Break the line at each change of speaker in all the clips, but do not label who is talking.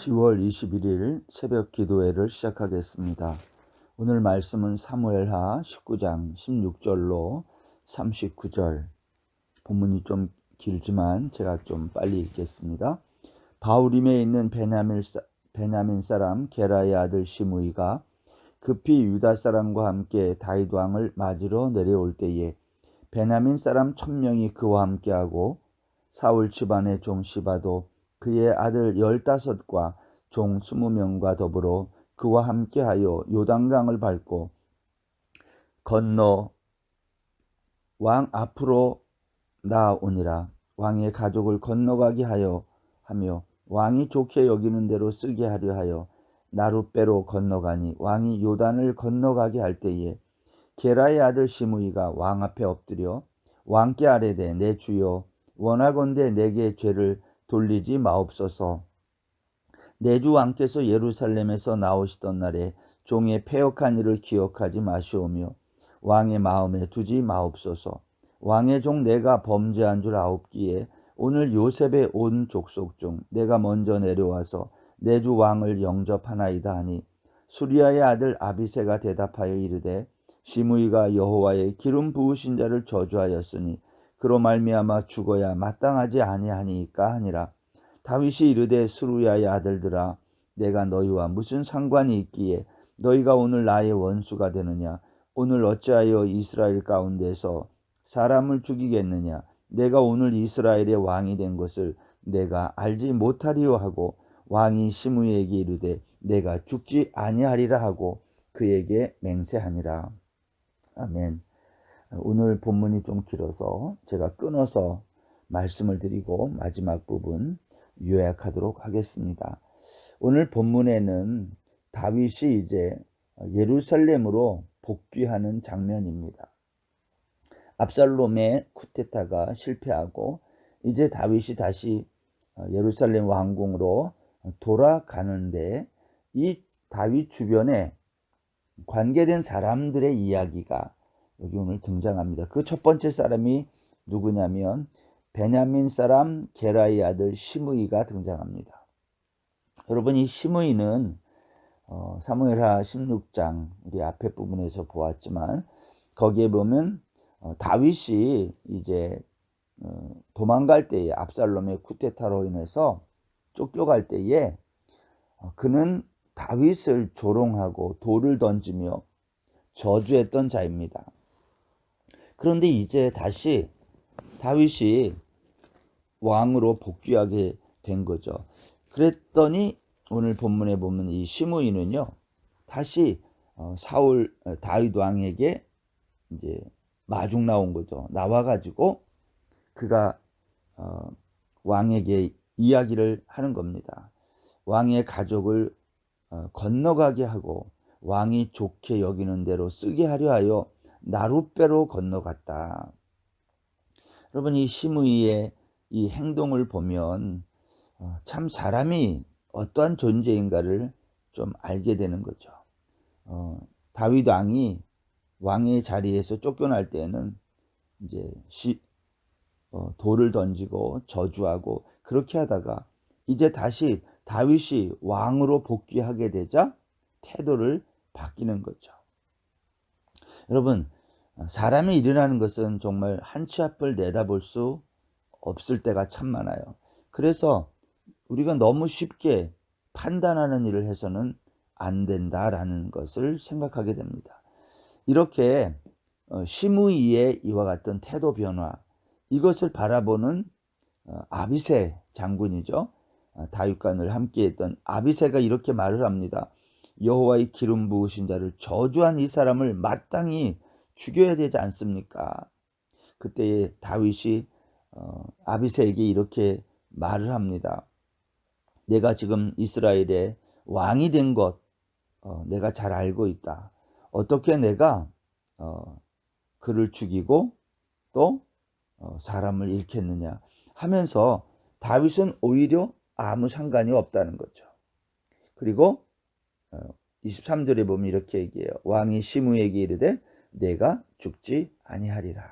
10월 21일 새벽 기도회를 시작하겠습니다. 오늘 말씀은 사무엘하 19장 16절로 39절. 본문이 좀 길지만 제가 좀 빨리 읽겠습니다. 바후림에 있는 베냐민 사람 게라의 아들 시므이가 급히 유다 사람과 함께 다윗 왕을 맞으러 내려올 때에 베냐민 사람 1000명이 그와 함께하고 사울 집안의 종 시바도 그의 아들 15과 종 20명과 더불어 그와 함께하여 요단강을 밟고 건너 왕 앞으로 나아오니라. 왕의 가족을 건너가게 하며 왕이 좋게 여기는 대로 쓰게 하려 하여 나룻배로 건너가니 왕이 요단을 건너가게 할 때에 게라의 아들 시므이가 왕 앞에 엎드려 왕께 아뢰되 내 주여 원하건대 내게 죄를 돌리지 마옵소서. 내 주 왕께서 예루살렘에서 나오시던 날에 종의 패역한 일을 기억하지 마시오며 왕의 마음에 두지 마옵소서. 왕의 종 내가 범죄한 줄 아옵기에 오늘 요셉의 온 족속 중 내가 먼저 내려와서 내 주 왕을 영접하나이다 하니 수리아의 아들 아비새가 대답하여 이르되 시므이가 여호와의 기름 부으신 자를 저주하였으니 그로 말미암아 죽어야 마땅하지 아니하니까 하니라. 다윗이 이르되 수루야의 아들들아 내가 너희와 무슨 상관이 있기에 너희가 오늘 나의 원수가 되느냐. 오늘 어찌하여 이스라엘 가운데서 사람을 죽이겠느냐. 내가 오늘 이스라엘의 왕이 된 것을 내가 알지 못하리요 하고 왕이 시므이에게 이르되 내가 죽지 아니하리라 하고 그에게 맹세하니라. 아멘. 오늘 본문이 좀 길어서 제가 끊어서 말씀을 드리고 마지막 부분 요약하도록 하겠습니다. 오늘 본문에는 다윗이 이제 예루살렘으로 복귀하는 장면입니다. 압살롬의 쿠데타가 실패하고 이제 다윗이 다시 예루살렘 왕궁으로 돌아가는데 이 다윗 주변에 관계된 사람들의 이야기가 여기 오늘 등장합니다. 그 첫 번째 사람이 누구냐면 베냐민 사람 게라의 아들 시므이가 등장합니다. 여러분, 이 시므이는 사무엘하 16장 우리 앞에 부분에서 보았지만 거기에 보면 다윗이 이제 도망갈 때에 압살롬의 쿠데타로 인해서 쫓겨갈 때에 그는 다윗을 조롱하고 돌을 던지며 저주했던 자입니다. 그런데 이제 다시 다윗이 왕으로 복귀하게 된 거죠. 그랬더니 오늘 본문에 보면 이 시므이는요 다시 다윗 왕에게 이제 마중 나온 거죠. 나와가지고 그가 왕에게 이야기를 하는 겁니다. 왕의 가족을 건너가게 하고 왕이 좋게 여기는 대로 쓰게 하려 하여 나룻배로 건너갔다. 여러분, 이 시므이의 이 행동을 보면 참 사람이 어떠한 존재인가를 좀 알게 되는 거죠. 다윗 왕이 왕의 자리에서 쫓겨날 때는 이제 돌을 던지고 저주하고 그렇게 하다가 이제 다시 다윗이 왕으로 복귀하게 되자 태도를 바뀌는 거죠. 여러분, 사람이 일어나는 것은 정말 한 치 앞을 내다볼 수 없을 때가 참 많아요. 그래서 우리가 너무 쉽게 판단하는 일을 해서는 안 된다라는 것을 생각하게 됩니다. 이렇게 시므이의 이와 같은 태도 변화, 이것을 바라보는 아비새 장군이죠. 다윗과 늘 함께했던 아비새가 이렇게 말을 합니다. 여호와의 기름 부으신 자를 저주한 이 사람을 마땅히 죽여야 되지 않습니까? 그때 다윗이 아비새에게 이렇게 말을 합니다. 내가 지금 이스라엘의 왕이 된 것 내가 잘 알고 있다. 어떻게 내가 그를 죽이고 또 사람을 잃겠느냐 하면서 다윗은 오히려 아무 상관이 없다는 거죠. 그리고 23절에 보면 이렇게 얘기해요. 왕이 시므이에게 이르되 내가 죽지 아니하리라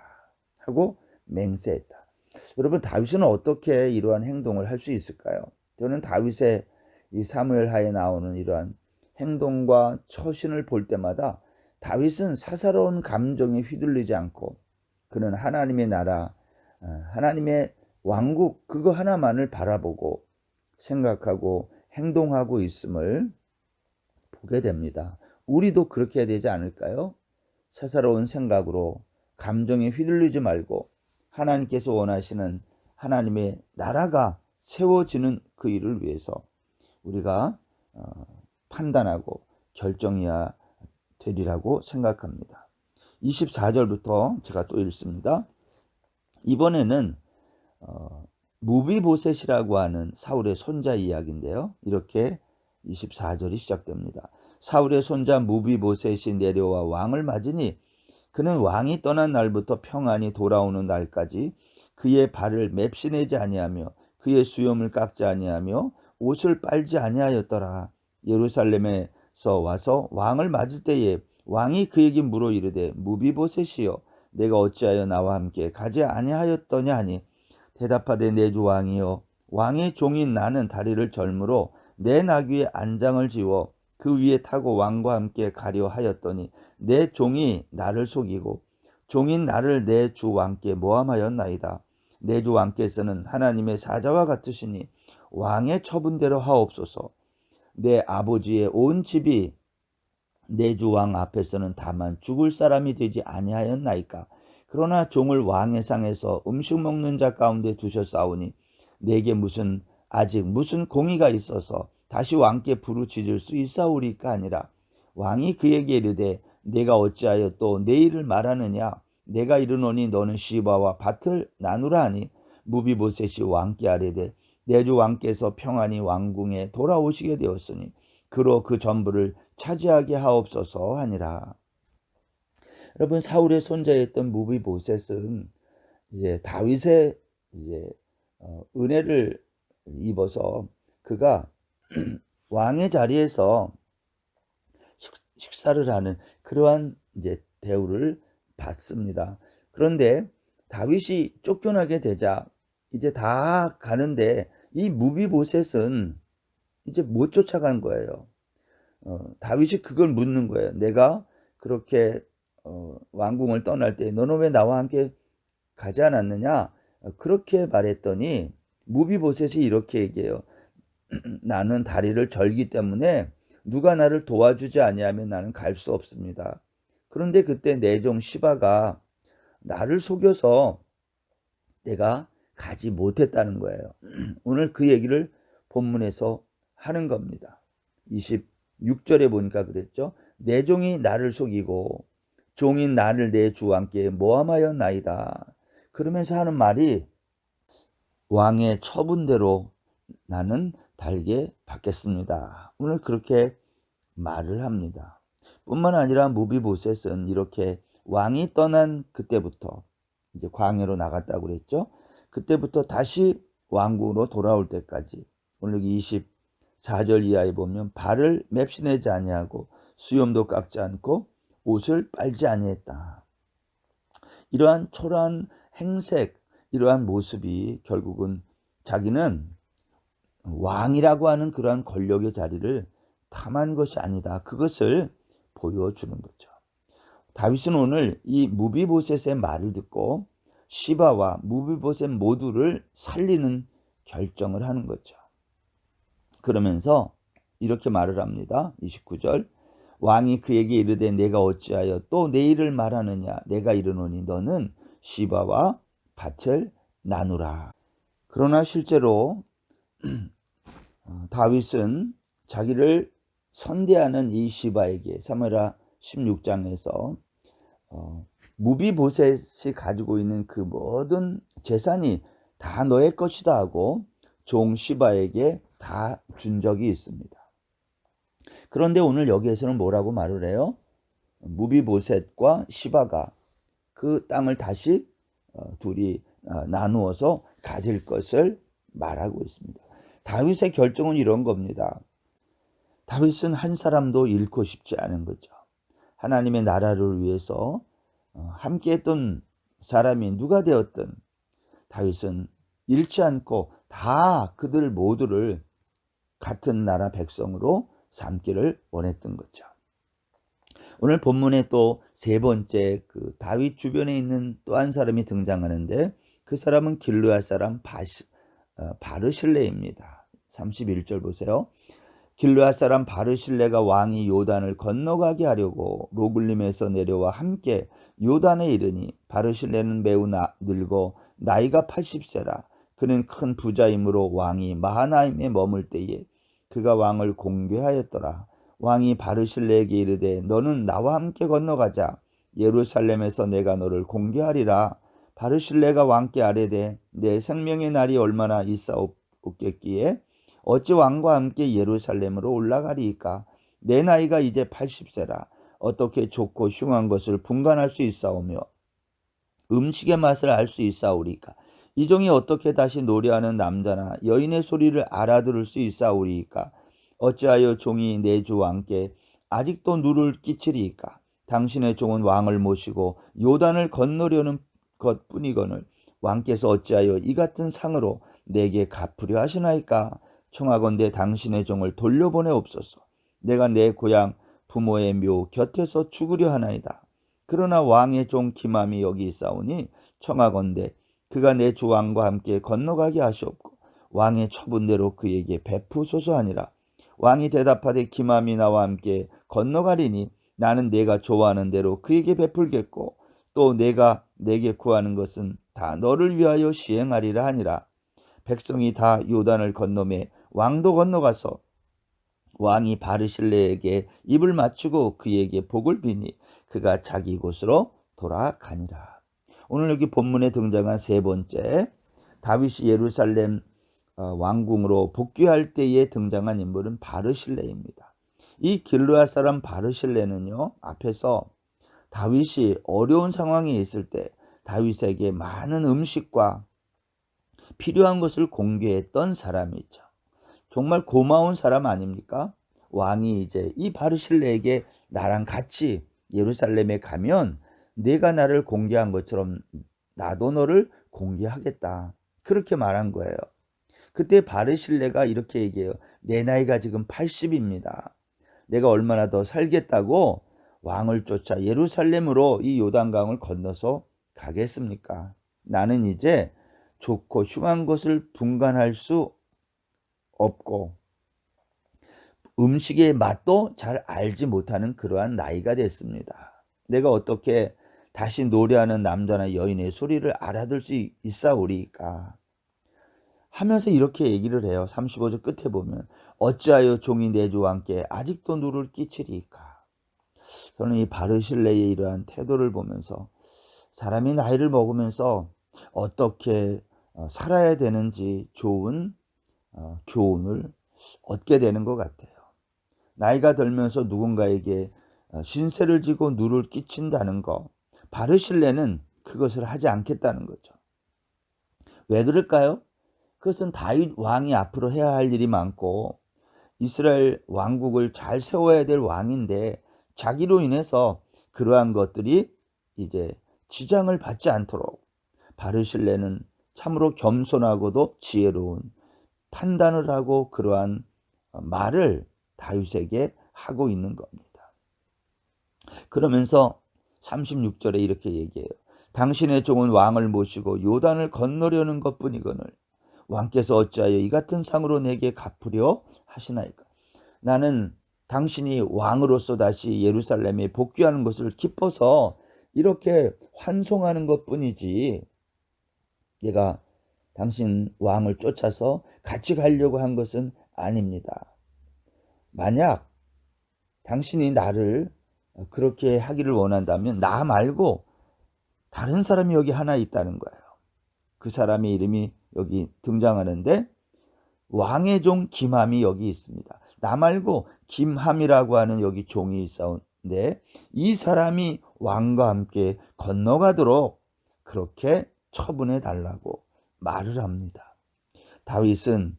하고 맹세했다. 여러분, 다윗은 어떻게 이러한 행동을 할 수 있을까요? 저는 다윗의 이 사무엘 하에 나오는 이러한 행동과 처신을 볼 때마다 다윗은 사사로운 감정에 휘둘리지 않고 그는 하나님의 나라, 하나님의 왕국 그거 하나만을 바라보고 생각하고 행동하고 있음을 보게 됩니다. 우리도 그렇게 해야 되지 않을까요? 사사로운 생각으로 감정에 휘둘리지 말고 하나님께서 원하시는 하나님의 나라가 세워지는 그 일을 위해서 우리가 판단하고 결정해야 되리라고 생각합니다. 24절부터 제가 또 읽습니다. 이번에는 무비보셋이라고 하는 사울의 손자 이야기인데요. 이렇게 24절이 시작됩니다. 사울의 손자 무비보셋이 내려와 왕을 맞으니 그는 왕이 떠난 날부터 평안히 돌아오는 날까지 그의 발을 맵시내지 아니하며 그의 수염을 깎지 아니하며 옷을 빨지 아니하였더라. 예루살렘에서 와서 왕을 맞을 때에 왕이 그에게 물어 이르되 무비보셋이여 내가 어찌하여 나와 함께 가지 아니하였더냐 하니 대답하되 내 주 왕이여 왕의 종인 나는 다리를 절므로 내 나귀의 안장을 지워 그 위에 타고 왕과 함께 가려 하였더니 내 종이 나를 속이고 종인 나를 내 주 왕께 모함하였나이다. 내 주 왕께서는 하나님의 사자와 같으시니 왕의 처분대로 하옵소서. 내 아버지의 온 집이 내 주 왕 앞에서는 다만 죽을 사람이 되지 아니하였나이까. 그러나 종을 왕의 상에서 음식 먹는 자 가운데 두셨사오니 내게 아직 무슨 공의가 있어서 다시 왕께 부르짖을 수 있사오리까 아니라. 왕이 그에게 이르되 내가 어찌하여 또 내 일을 말하느냐. 내가 이르노니 너는 시바와 밭을 나누라 하니 무비보셋이 왕께 아뢰되 내 주 왕께서 평안히 왕궁에 돌아오시게 되었으니 그로 그 전부를 차지하게 하옵소서 하니라. 여러분, 사울의 손자였던 무비보셋은 이제 다윗의 은혜를 입어서 그가 왕의 자리에서 식사를 하는 그러한 이제 대우를 받습니다. 그런데 다윗이 쫓겨나게 되자 이제 다 가는데 이 무비보셋은 이제 못 쫓아간 거예요. 다윗이 그걸 묻는 거예요. 내가 그렇게 왕궁을 떠날 때 너는 왜 나와 함께 가지 않았느냐? 그렇게 말했더니 무비보셋이 이렇게 얘기해요. 나는 다리를 절기 때문에 누가 나를 도와주지 아니하면 나는 갈 수 없습니다. 그런데 그때 내 종 시바가 나를 속여서 내가 가지 못했다는 거예요. 오늘 그 얘기를 본문에서 하는 겁니다. 26절에 보니까 그랬죠. 내 종이 나를 속이고 종인 나를 내 주 왕께 모함하였나이다. 그러면서 하는 말이 왕의 처분대로 나는 달게 받겠습니다. 오늘 그렇게 말을 합니다. 뿐만 아니라 무비보셋은 이렇게 왕이 떠난 그때부터 이제 광야로 나갔다고 그랬죠. 그때부터 다시 왕궁으로 돌아올 때까지 오늘 24절 이하에 보면 발을 맵시내지 아니하고 수염도 깎지 않고 옷을 빨지 아니했다. 이러한 초라한 행색, 이러한 모습이 결국은 자기는 왕이라고 하는 그러한 권력의 자리를 탐한 것이 아니다. 그것을 보여주는 거죠. 다윗은 오늘 이 무비보셋의 말을 듣고 시바와 무비보셋 모두를 살리는 결정을 하는 거죠. 그러면서 이렇게 말을 합니다. 29절 왕이 그에게 이르되 내가 어찌하여 또 내 일을 말하느냐. 내가 이르노니 너는 시바와 밭을 나누라. 그러나 실제로 다윗은 자기를 선대하는 이 시바에게 사무엘하 16장에서 무비보셋이 가지고 있는 그 모든 재산이 다 너의 것이다 하고 종 시바에게 다 준 적이 있습니다. 그런데 오늘 여기에서는 뭐라고 말을 해요? 무비보셋과 시바가 그 땅을 다시 둘이 나누어서 가질 것을 말하고 있습니다. 다윗의 결정은 이런 겁니다. 다윗은 한 사람도 잃고 싶지 않은 거죠. 하나님의 나라를 위해서 함께했던 사람이 누가 되었든 다윗은 잃지 않고 다 그들 모두를 같은 나라 백성으로 삼기를 원했던 거죠. 오늘 본문에 또 세 번째 다윗 주변에 있는 또 한 사람이 등장하는데 그 사람은 길르앗 사람 바르실레입니다. 31절 보세요. 길르앗 사람 바르실레가 왕이 요단을 건너가게 하려고 로글림에서 내려와 함께 요단에 이르니 바르실레는 매우 늙어 나이가 80세라. 그는 큰 부자이므로 왕이 마하나임에 머물 때에 그가 왕을 공개하였더라. 왕이 바르실레에게 이르되 너는 나와 함께 건너가자. 예루살렘에서 내가 너를 공개하리라. 바르실레가 왕께 아뢰되 내 생명의 날이 얼마나 있사옵겠기에 어찌 왕과 함께 예루살렘으로 올라가리이까? 내 나이가 이제 80세라. 어떻게 좋고 흉한 것을 분간할 수 있사오며 음식의 맛을 알 수 있사오리이까? 이 종이 어떻게 다시 노래하는 남자나 여인의 소리를 알아들을 수 있사오리이까? 어찌하여 종이 내 주 왕께 아직도 누를 끼치리이까? 당신의 종은 왕을 모시고 요단을 건너려는 것뿐이거늘 왕께서 어찌하여 이 같은 상으로 내게 갚으려 하시나이까? 청하건대 당신의 종을 돌려보내옵소서. 내가 내 고향 부모의 묘 곁에서 죽으려 하나이다. 그러나 왕의 종 기맘이 여기 있사오니 청하건대 그가 내 주 왕과 함께 건너가게 하시옵고 왕의 처분대로 그에게 베푸소서 하니라. 왕이 대답하되 기맘이 나와 함께 건너가리니 나는 내가 좋아하는 대로 그에게 베풀겠고 또 내가 내게 구하는 것은 다 너를 위하여 시행하리라 하니라. 백성이 다 요단을 건너매 왕도 건너가서 왕이 바르실레에게 입을 맞추고 그에게 복을 비니 그가 자기 곳으로 돌아가니라. 오늘 여기 본문에 등장한 세 번째 다윗이 예루살렘 왕궁으로 복귀할 때에 등장한 인물은 바르실레입니다. 이 길르앗 사람 바르실레는요, 앞에서 다윗이 어려운 상황에 있을 때 다윗에게 많은 음식과 필요한 것을 공개했던 사람이죠. 정말 고마운 사람 아닙니까? 왕이 이제 이 바르실레에게 나랑 같이 예루살렘에 가면 내가 나를 공개한 것처럼 나도 너를 공개하겠다. 그렇게 말한 거예요. 그때 바르실레가 이렇게 얘기해요. 내 나이가 지금 80입니다. 내가 얼마나 더 살겠다고 왕을 쫓아 예루살렘으로 이 요단강을 건너서 가겠습니까? 나는 이제 좋고 흉한 것을 분간할 수 없고 음식의 맛도 잘 알지 못하는 그러한 나이가 됐습니다. 내가 어떻게 다시 노래하는 남자나 여인의 소리를 알아들 수 있사오리이까 하면서 이렇게 얘기를 해요. 35절 끝에 보면 어찌하여 종이 내 주와 함께 아직도 누를 끼치리이까. 저는 이 바르실레의 이러한 태도를 보면서 사람이 나이를 먹으면서 어떻게 살아야 되는지 좋은 교훈을 얻게 되는 것 같아요. 나이가 들면서 누군가에게 신세를 지고 누를 끼친다는 거, 바르실레는 그것을 하지 않겠다는 거죠. 왜 그럴까요? 그것은 다윗 왕이 앞으로 해야 할 일이 많고 이스라엘 왕국을 잘 세워야 될 왕인데 자기로 인해서 그러한 것들이 이제 지장을 받지 않도록 바르실레는 참으로 겸손하고도 지혜로운 판단을 하고 그러한 말을 다윗에게 하고 있는 겁니다. 그러면서 36절에 이렇게 얘기해요. 당신의 종은 왕을 모시고 요단을 건너려는 것뿐이거늘 왕께서 어찌하여 이 같은 상으로 내게 갚으려 하시나이까. 나는 당신이 왕으로서 다시 예루살렘에 복귀하는 것을 기뻐서 이렇게 환송하는 것뿐이지 내가 당신 왕을 쫓아서 같이 가려고 한 것은 아닙니다. 만약 당신이 나를 그렇게 하기를 원한다면 나 말고 다른 사람이 여기 하나 있다는 거예요. 그 사람의 이름이 여기 등장하는데 왕의 종 김함이 여기 있습니다. 나 말고 김함이라고 하는 여기 종이 있었는데 이 사람이 왕과 함께 건너가도록 그렇게 처분해 달라고 말을 합니다. 다윗은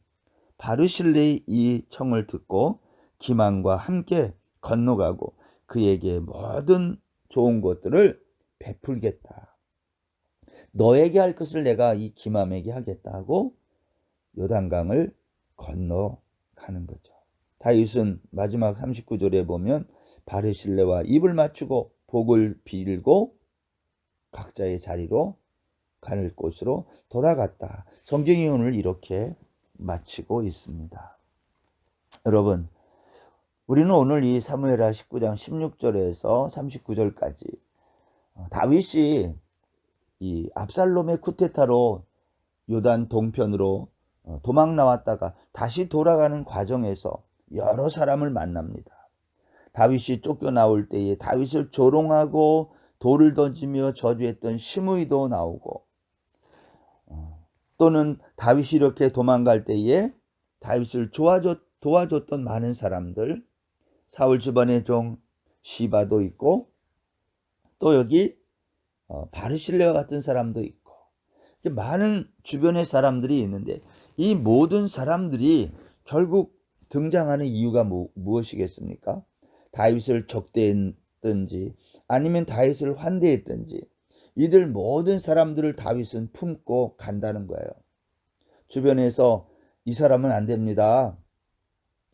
바르실레의 이 청을 듣고 김함과 함께 건너가고 그에게 모든 좋은 것들을 베풀겠다. 너에게 할 것을 내가 이 김함에게 하겠다 하고 요단강을 건너갑니다. 가는 거죠. 다윗은 마지막 39절에 보면 바르실레와 입을 맞추고 복을 빌고 각자의 자리로 갈 곳으로 돌아갔다. 성경이 오늘 이렇게 마치고 있습니다. 여러분, 우리는 오늘 이 사무엘하 19장 16절에서 39절까지 다윗이 이 압살롬의 쿠데타로 요단 동편으로 도망 나왔다가 다시 돌아가는 과정에서 여러 사람을 만납니다. 다윗이 쫓겨나올 때에 다윗을 조롱하고 돌을 던지며 저주했던 시므이도 나오고, 또는 다윗이 이렇게 도망갈 때에 다윗을 도와줬던 많은 사람들, 사울 집안의 종 시바도 있고, 또 여기 바르실레와 같은 사람도 있고, 많은 주변의 사람들이 있는데 이 모든 사람들이 결국 등장하는 이유가 무엇이겠습니까? 다윗을 적대했든지 아니면 다윗을 환대했든지 이들 모든 사람들을 다윗은 품고 간다는 거예요. 주변에서 이 사람은 안 됩니다,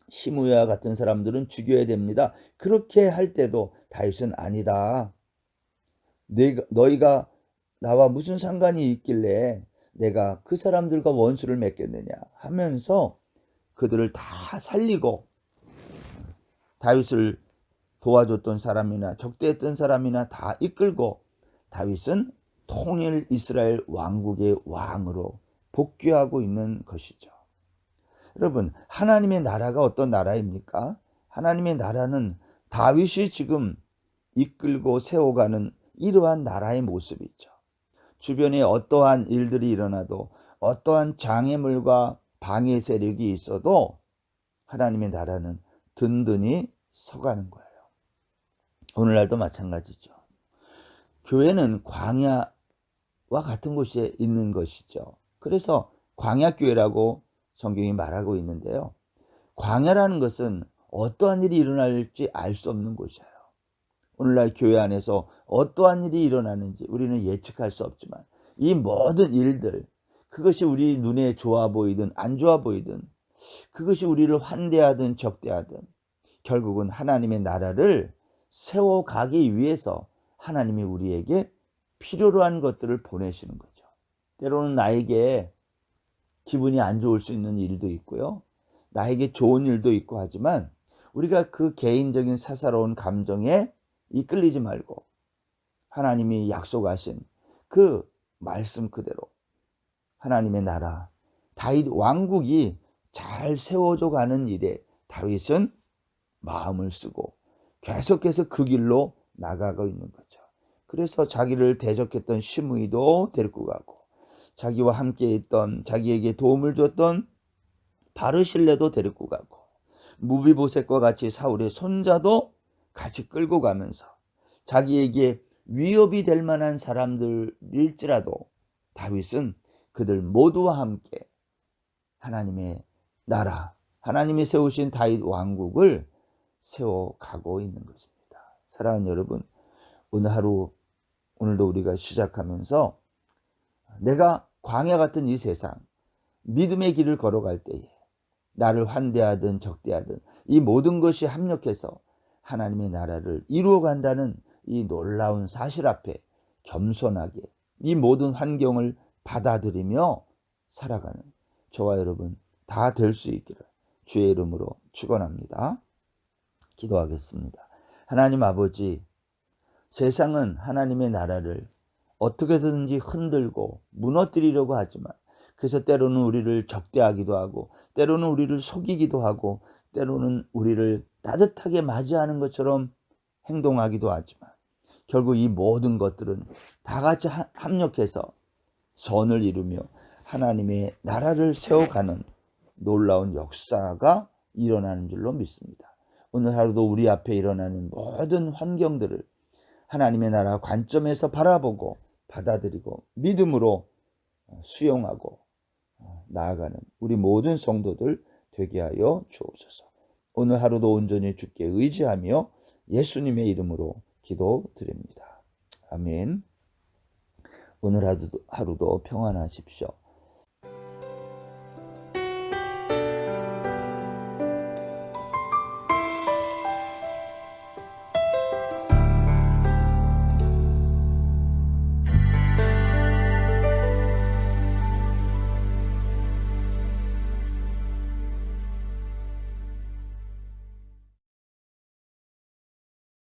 시므야 같은 사람들은 죽여야 됩니다, 그렇게 할 때도 다윗은 아니다, 너희가 나와 무슨 상관이 있길래 내가 그 사람들과 원수를 맺겠느냐 하면서 그들을 다 살리고, 다윗을 도와줬던 사람이나 적대했던 사람이나 다 이끌고 다윗은 통일 이스라엘 왕국의 왕으로 복귀하고 있는 것이죠. 여러분, 하나님의 나라가 어떤 나라입니까? 하나님의 나라는 다윗이 지금 이끌고 세워가는 이러한 나라의 모습이죠. 주변에 어떠한 일들이 일어나도, 어떠한 장애물과 방해 세력이 있어도 하나님의 나라는 든든히 서가는 거예요. 오늘날도 마찬가지죠. 교회는 광야와 같은 곳에 있는 것이죠. 그래서 광야교회라고 성경이 말하고 있는데요. 광야라는 것은 어떠한 일이 일어날지 알 수 없는 곳이에요. 오늘날 교회 안에서 어떠한 일이 일어나는지 우리는 예측할 수 없지만 이 모든 일들, 그것이 우리 눈에 좋아 보이든 안 좋아 보이든, 그것이 우리를 환대하든 적대하든 결국은 하나님의 나라를 세워가기 위해서 하나님이 우리에게 필요로 한 것들을 보내시는 거죠. 때로는 나에게 기분이 안 좋을 수 있는 일도 있고요, 나에게 좋은 일도 있고 하지만 우리가 그 개인적인 사사로운 감정에 이끌리지 말고 하나님이 약속하신 그 말씀 그대로 하나님의 나라, 다윗 왕국이 잘 세워져 가는 일에 다윗은 마음을 쓰고 계속해서 그 길로 나가고 있는 거죠. 그래서 자기를 대적했던 시므이도 데리고 가고, 자기와 함께 있던, 자기에게 도움을 줬던 바르실레도 데리고 가고, 무비보셋과 같이 사울의 손자도 같이 끌고 가면서 자기에게 위협이 될 만한 사람들일지라도 다윗은 그들 모두와 함께 하나님의 나라, 하나님이 세우신 다윗 왕국을 세워가고 있는 것입니다. 사랑하는 여러분, 오늘 하루, 오늘도 우리가 시작하면서 내가 광야 같은 이 세상, 믿음의 길을 걸어갈 때에 나를 환대하든 적대하든 이 모든 것이 합력해서 하나님의 나라를 이루어간다는 이 놀라운 사실 앞에 겸손하게 이 모든 환경을 받아들이며 살아가는 저와 여러분 다 될 수 있기를 주의 이름으로 축원합니다. 기도하겠습니다. 하나님 아버지, 세상은 하나님의 나라를 어떻게든지 흔들고 무너뜨리려고 하지만, 그래서 때로는 우리를 적대하기도 하고, 때로는 우리를 속이기도 하고, 때로는 우리를 따뜻하게 맞이하는 것처럼 행동하기도 하지만, 결국 이 모든 것들은 다 같이 합력해서 선을 이루며 하나님의 나라를 세워가는 놀라운 역사가 일어나는 줄로 믿습니다. 오늘 하루도 우리 앞에 일어나는 모든 환경들을 하나님의 나라 관점에서 바라보고 받아들이고 믿음으로 수용하고 나아가는 우리 모든 성도들 되게 하여 주옵소서. 오늘 하루도 온전히 주께 의지하며 예수님의 이름으로 기도드립니다. 아멘. 오늘 하루도 평안하십시오.